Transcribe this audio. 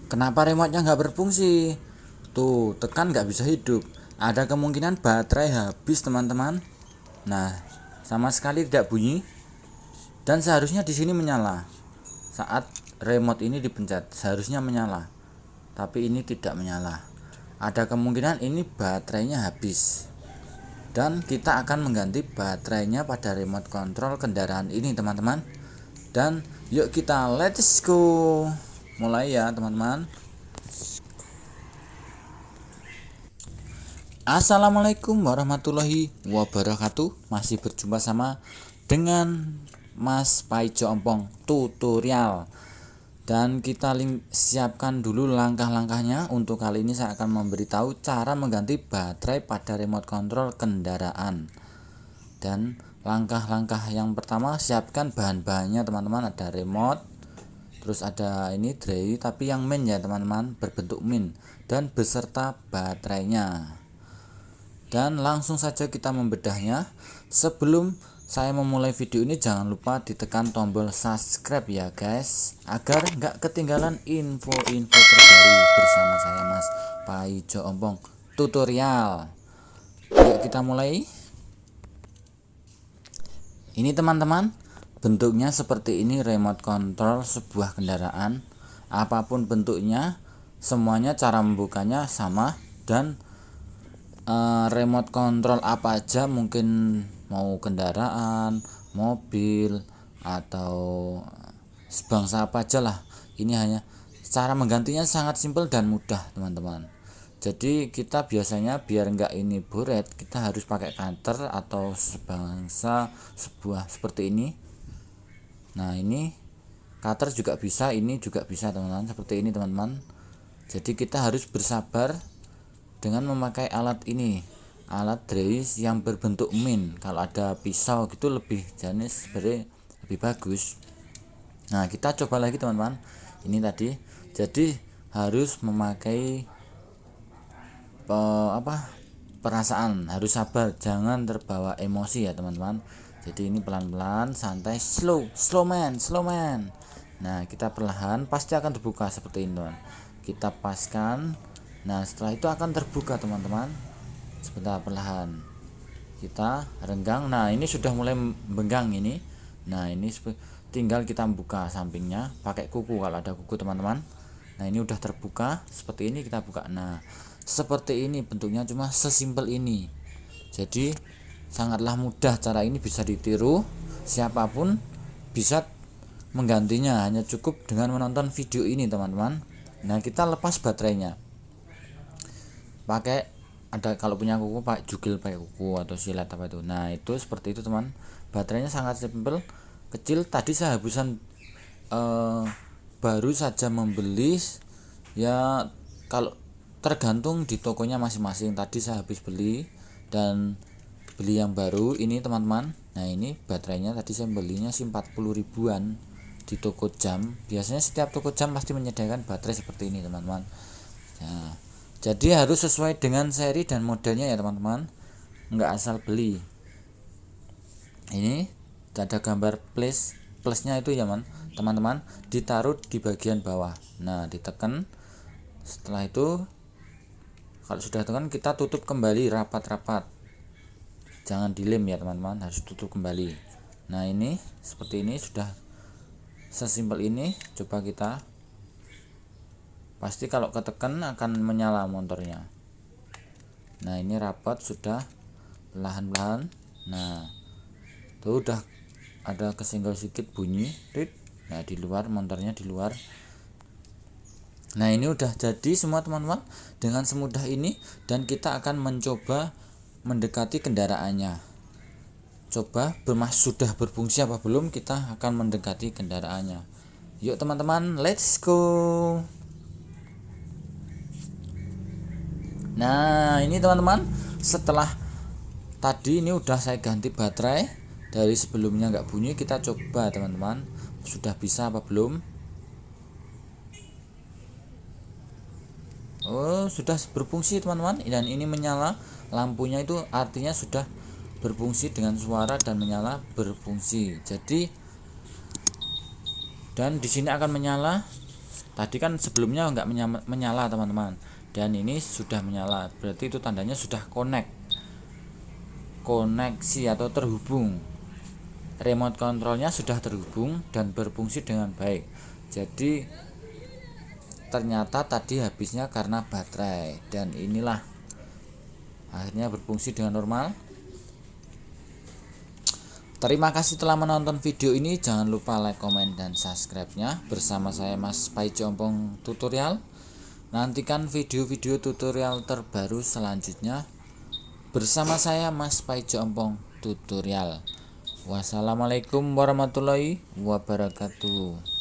Kenapa remote-nya nggak berfungsi? Tuh, tekan nggak bisa hidup. Ada kemungkinan baterai habis, teman-teman. Nah, sama sekali tidak bunyi dan seharusnya di sini menyala. Saat remote ini dipencet, seharusnya menyala. Tapi ini tidak menyala. Ada kemungkinan ini baterainya habis. Dan kita akan mengganti baterainya pada remote control kendaraan ini, teman-teman. Dan yuk kita let's go. Mulai ya, teman-teman. Assalamualaikum warahmatullahi wabarakatuh. Masih berjumpa sama dengan Mas Paijo Ompong tutorial. Dan kita siapkan dulu langkah-langkahnya. Untuk kali ini saya akan memberitahu cara mengganti baterai pada remote control kendaraan. Dan langkah-langkah yang pertama, siapkan bahan-bahannya, teman-teman. Ada remote, terus ada ini tray, tapi yang main ya, teman-teman, berbentuk min, dan beserta baterainya. Dan langsung saja kita membedahnya. Sebelum saya memulai video ini, jangan lupa ditekan tombol subscribe ya guys, agar nggak ketinggalan info-info terbaru bersama saya Mas Paijo Ompong tutorial. Yuk kita mulai. Ini teman-teman, bentuknya seperti ini remote control sebuah kendaraan. Apapun bentuknya, semuanya cara membukanya sama. Dan remote control apa aja, mungkin mau kendaraan, mobil, atau sebangsa apa aja lah. Ini hanya cara menggantinya sangat simpel dan mudah, teman-teman. Jadi kita biasanya biar enggak ini boret, kita harus pakai cutter atau sebangsa sebuah seperti ini. Nah, ini cutter juga bisa, ini juga bisa, teman-teman, seperti ini, teman-teman. Jadi kita harus bersabar dengan memakai alat ini, alat drais yang berbentuk min. Kalau ada pisau gitu lebih jenis, sebenarnya lebih bagus. Nah, kita coba lagi, teman-teman. Ini tadi, jadi harus memakai perasaan, harus sabar, jangan terbawa emosi ya, teman-teman. Jadi ini pelan-pelan, santai, slow man. Nah, kita perlahan, pasti akan terbuka seperti ini, teman. Kita paskan. Nah, setelah itu akan terbuka, teman-teman. Sebentar, perlahan kita renggang. Nah, ini sudah mulai benggang ini. Nah, ini tinggal kita buka sampingnya pakai kuku kalau ada kuku, teman-teman. Nah, ini udah terbuka seperti ini, kita buka. Nah, seperti ini bentuknya, cuma sesimpel ini. Jadi sangatlah mudah, cara ini bisa ditiru, siapapun bisa menggantinya, hanya cukup dengan menonton video ini, teman-teman. Nah, kita lepas baterainya pakai, ada kalau punya kuku pakai jugil, pakai kuku atau silet apa itu. Nah, itu seperti itu, teman. Baterainya sangat simpel, kecil. Tadi saya habisan baru saja membeli ya, kalau tergantung di tokonya masing-masing. Tadi saya habis beli dan beli yang baru ini, teman-teman. Nah, ini baterainya tadi saya belinya sih 40 ribuan di toko jam. Biasanya setiap toko jam pasti menyediakan baterai seperti ini, teman-teman. Nah, jadi harus sesuai dengan seri dan modelnya ya, teman-teman, nggak asal beli. Ini ada gambar plusnya itu ya, teman-teman, ditaruh di bagian bawah. Nah, ditekan. Setelah itu, kalau sudah tekan, kita tutup kembali rapat-rapat, jangan dilem ya, teman-teman, harus tutup kembali. Nah, ini seperti ini, sudah sesimpel ini. Coba kita, pasti kalau ketekan akan menyala motornya. Nah, ini rapat sudah, perlahan-lahan. Nah, tuh udah ada kesenggol sedikit bunyi. Nah, di luar, motornya di luar. Nah, ini udah jadi semua, teman-teman, dengan semudah ini. Dan kita akan mencoba mendekati kendaraannya. Coba sudah berfungsi apa belum, kita akan mendekati kendaraannya. Yuk, teman-teman, let's go. Nah, ini, teman-teman, setelah tadi ini udah saya ganti baterai, dari sebelumnya nggak bunyi. Kita coba, teman-teman, sudah bisa apa belum. Oh, sudah berfungsi, teman-teman, dan ini menyala lampunya, itu artinya sudah berfungsi dengan suara dan menyala, berfungsi. Jadi, dan di sini akan menyala Tadi kan sebelumnya nggak menyala teman-teman, dan ini sudah menyala, berarti itu tandanya sudah koneksi atau terhubung. Remote controlnya sudah terhubung dan berfungsi dengan baik. Jadi ternyata tadi habisnya karena baterai, dan inilah akhirnya berfungsi dengan normal. Terima kasih telah menonton video ini. Jangan lupa like, komen, dan subscribe-nya. Bersama saya Mas Paijo Ompong Tutorial. Nantikan video-video tutorial terbaru selanjutnya bersama saya Mas Paijo Ompong Tutorial. Wassalamualaikum warahmatullahi wabarakatuh.